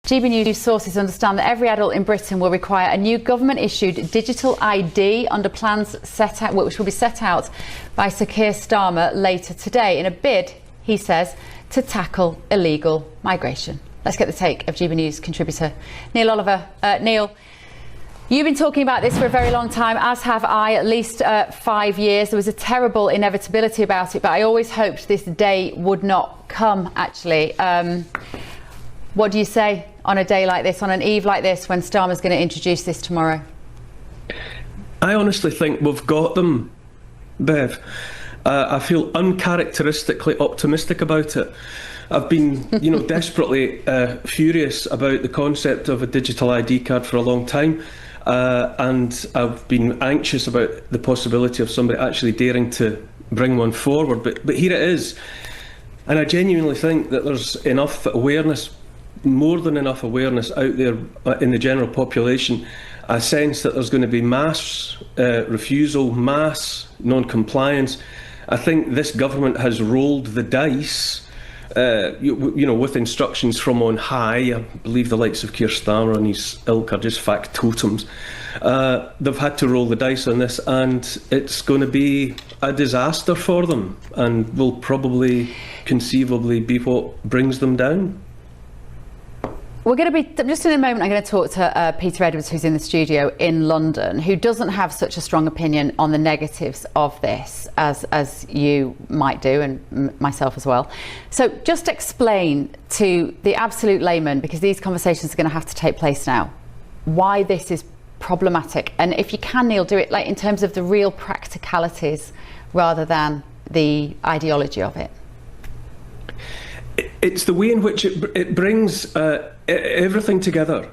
GB News sources understand that every adult in Britain will require a new government-issued digital ID under plans which will be set out by Sir Keir Starmer later today in a bid, he says, to tackle illegal migration. Let's get the take of GB News contributor Neil Oliver. Neil, you've been talking about this for a very long time, as have I, at least 5 years. There was a terrible inevitability about it, but I always hoped this day would not come, actually. What do you say on a day like this, on an eve like this, when Starmer's going to introduce this tomorrow? I honestly think we've got them, Bev. I feel uncharacteristically optimistic about it. I've been, desperately furious about the concept of a digital ID card for a long time, and I've been anxious about the possibility of somebody actually daring to bring one forward. But here it is, and I genuinely think that there's enough awareness, more than enough awareness out there in the general population, a sense that there's going to be mass refusal, mass non-compliance. I think this government has rolled the dice, with instructions from on high. I believe the likes of Keir Starmer and his ilk are just factotums. They've had to roll the dice on this, and it's going to be a disaster for them, and will probably conceivably be what brings them down. We're going to be, just in a moment, I'm going to talk to Peter Edwards, who's in the studio in London, who doesn't have such a strong opinion on the negatives of this as you might do, and myself as well. So just explain to the absolute layman, because these conversations are going to have to take place now, why this is problematic. And if you can, Neil, do it like in terms of the real practicalities rather than the ideology of it. It's the way in which it brings everything together,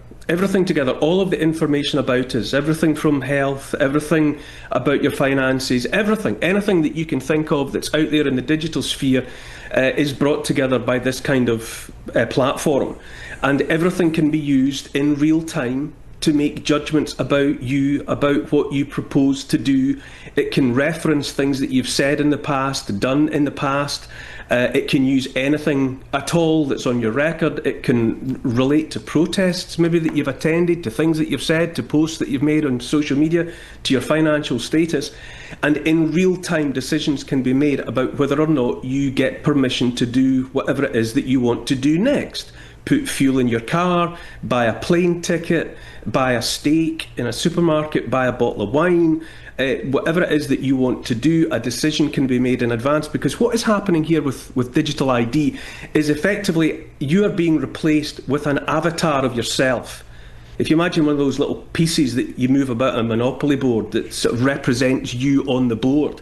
all of the information about us, everything from health, everything about your finances, anything that you can think of that's out there in the digital sphere is brought together by this kind of platform. And everything can be used in real time to make judgments about you, about what you propose to do. It can reference things that you've said in the past, done in the past. It can use anything at all that's on your record. It can relate to protests maybe that you've attended, to things that you've said, to posts that you've made on social media, to your financial status. And in real time, decisions can be made about whether or not you get permission to do whatever it is that you want to do next. Put fuel in your car, buy a plane ticket, buy a steak in a supermarket, buy a bottle of wine. Whatever it is that you want to do, a decision can be made in advance, because what is happening here with digital ID is effectively you are being replaced with an avatar of yourself. If you imagine one of those little pieces that you move about on a Monopoly board that sort of represents you on the board,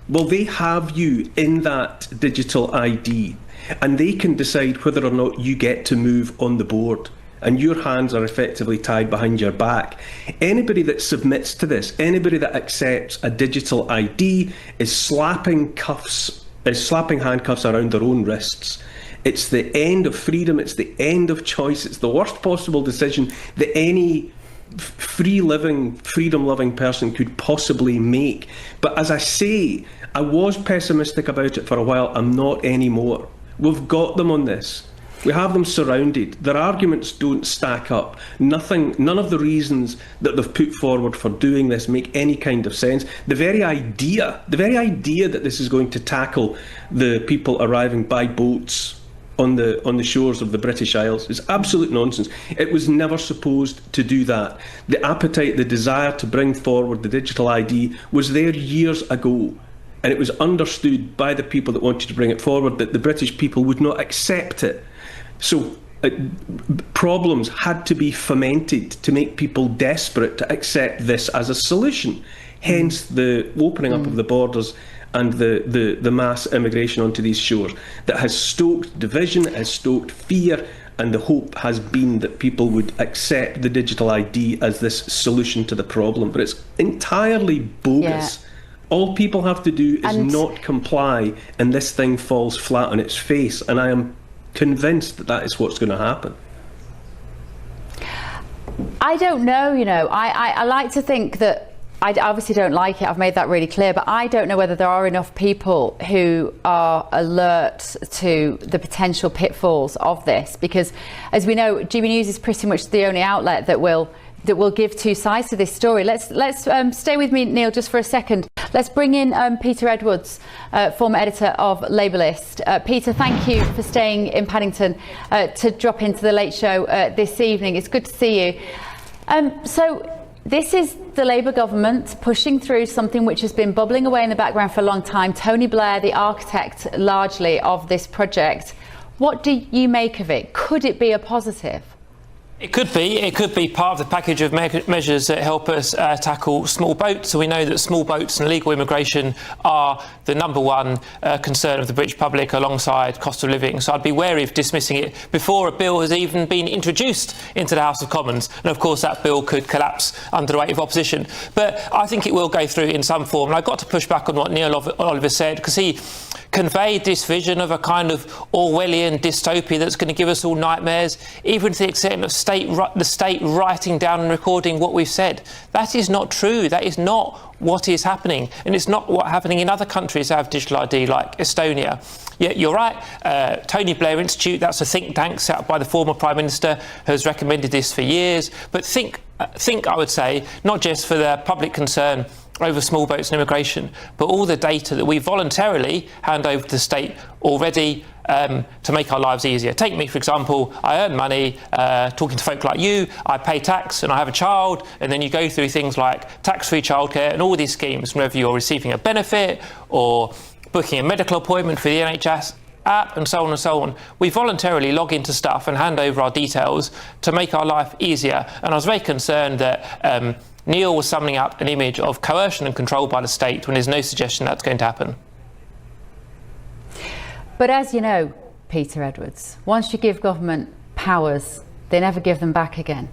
well, they have you in that digital ID, and they can decide whether or not you get to move on the board. And your hands are effectively tied behind your back. Anybody that submits to this, anybody that accepts a digital ID is slapping handcuffs around their own wrists. It's the end of freedom, it's the end of choice, it's the worst possible decision that any freedom-loving person could possibly make. But as I say, I was pessimistic about it for a while, I'm not anymore. We've got them on this. We have them surrounded. Their arguments don't stack up. None of the reasons that they've put forward for doing this make any kind of sense. The very idea that this is going to tackle the people arriving by boats on the shores of the British Isles is absolute nonsense. It was never supposed to do that. The appetite, the desire to bring forward the digital ID was there years ago. And it was understood by the people that wanted to bring it forward that the British people would not accept it. So problems had to be fomented to make people desperate to accept this as a solution. Hence the opening up of the borders and the mass immigration onto these shores that has stoked division, has stoked fear, and the hope has been that people would accept the digital ID as this solution to the problem. But it's entirely bogus. Yeah. All people have to do is not comply, and this thing falls flat on its face. And I am convinced that is what's going to happen. I don't know, I like to think that I obviously don't like it. I've made that really clear, but I don't know whether there are enough people who are alert to the potential pitfalls of this, because as we know, GB News is pretty much the only outlet that will give two sides to this story. Let's stay with me, Neil, just for a second. Let's bring in Peter Edwards, former editor of Labourlist. Peter, thank you for staying in Paddington to drop into the Late Show this evening. It's good to see you. So this is the Labour government pushing through something which has been bubbling away in the background for a long time. Tony Blair, the architect largely of this project. What do you make of it? Could it be a positive? It could be. It could be part of the package of measures that help us tackle small boats. So we know that small boats and illegal immigration are the number one concern of the British public alongside cost of living. So I'd be wary of dismissing it before a bill has even been introduced into the House of Commons. And of course that bill could collapse under the weight of opposition. But I think it will go through in some form. And I've got to push back on what Neil Oliver said, because he conveyed this vision of a kind of Orwellian dystopia that's going to give us all nightmares, even to the extent of the state writing down and recording what we've said. That is not true. That is not what is happening. And it's not what's happening in other countries that have digital ID, like Estonia. Yeah, you're right. Tony Blair Institute, that's a think tank set up by the former Prime Minister, has recommended this for years. But think, I would say, not just for the public concern over small boats and immigration, but all the data that we voluntarily hand over to the state already to make our lives easier. Take me, for example. I earn money talking to folk like you, I pay tax and I have a child, and then you go through things like tax-free childcare and all these schemes, whether you're receiving a benefit or booking a medical appointment for the NHS app and so on and so on. We voluntarily log into stuff and hand over our details to make our life easier. And I was very concerned that Neil was summing up an image of coercion and control by the state when there's no suggestion that's going to happen. But as you know, Peter Edwards, once you give government powers, they never give them back again.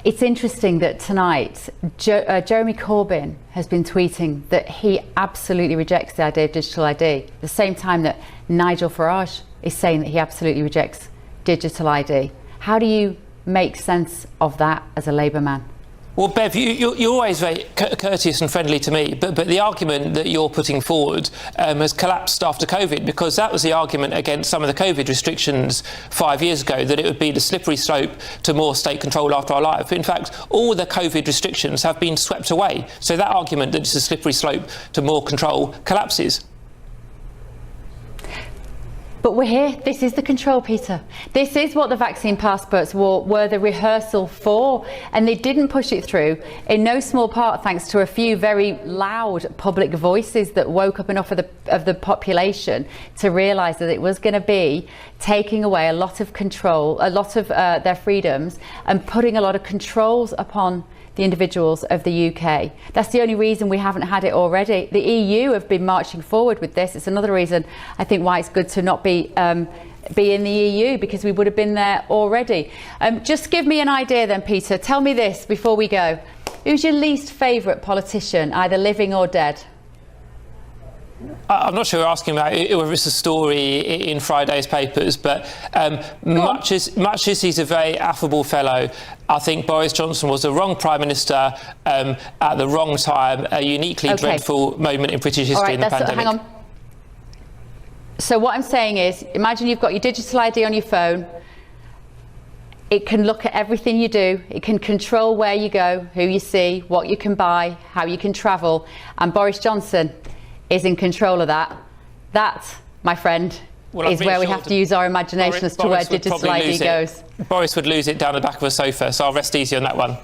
It's interesting that tonight Jeremy Corbyn has been tweeting that he absolutely rejects the idea of digital ID, at the same time that Nigel Farage is saying that he absolutely rejects digital ID. How do you make sense of that as a Labour man? Well, Bev, you're always very courteous and friendly to me, but the argument that you're putting forward has collapsed after COVID, because that was the argument against some of the COVID restrictions 5 years ago, that it would be the slippery slope to more state control after our life. In fact, all the COVID restrictions have been swept away. So that argument that it's a slippery slope to more control collapses. But we're here. This is the control, Peter. This is what the vaccine passports were the rehearsal for, and they didn't push it through, in no small part thanks to a few very loud public voices that woke up enough of the population to realise that it was going to be taking away a lot of control, a lot of their freedoms, and putting a lot of controls upon the individuals of the UK. That's the only reason we haven't had it already. The EU have been marching forward with this. It's another reason I think why it's good to not be in the EU, because we would have been there already. Just give me an idea then, Peter. Tell me this before we go. Who's your least favourite politician, either living or dead? I'm not sure you're asking about whether it's a story in Friday's papers, but much as he's a very affable fellow, I think Boris Johnson was the wrong Prime Minister at the wrong time, a uniquely dreadful moment in British history in the pandemic. Hang on. So what I'm saying is, imagine you've got your digital ID on your phone. It can look at everything you do. It can control where you go, who you see, what you can buy, how you can travel. And Boris Johnson is in control of that. That, my friend, is where we have to use our imagination as to where digital ID goes. Boris would lose it down the back of a sofa, so I'll rest easy on that one.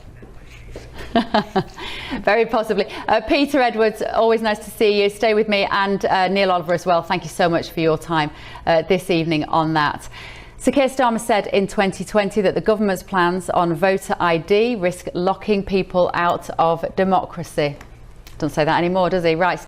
Very possibly. Peter Edwards, always nice to see you. Stay with me, and Neil Oliver as well. Thank you so much for your time this evening on that. So Keir Starmer said in 2020 that the government's plans on voter ID risk locking people out of democracy. Doesn't say that anymore, does he? Right.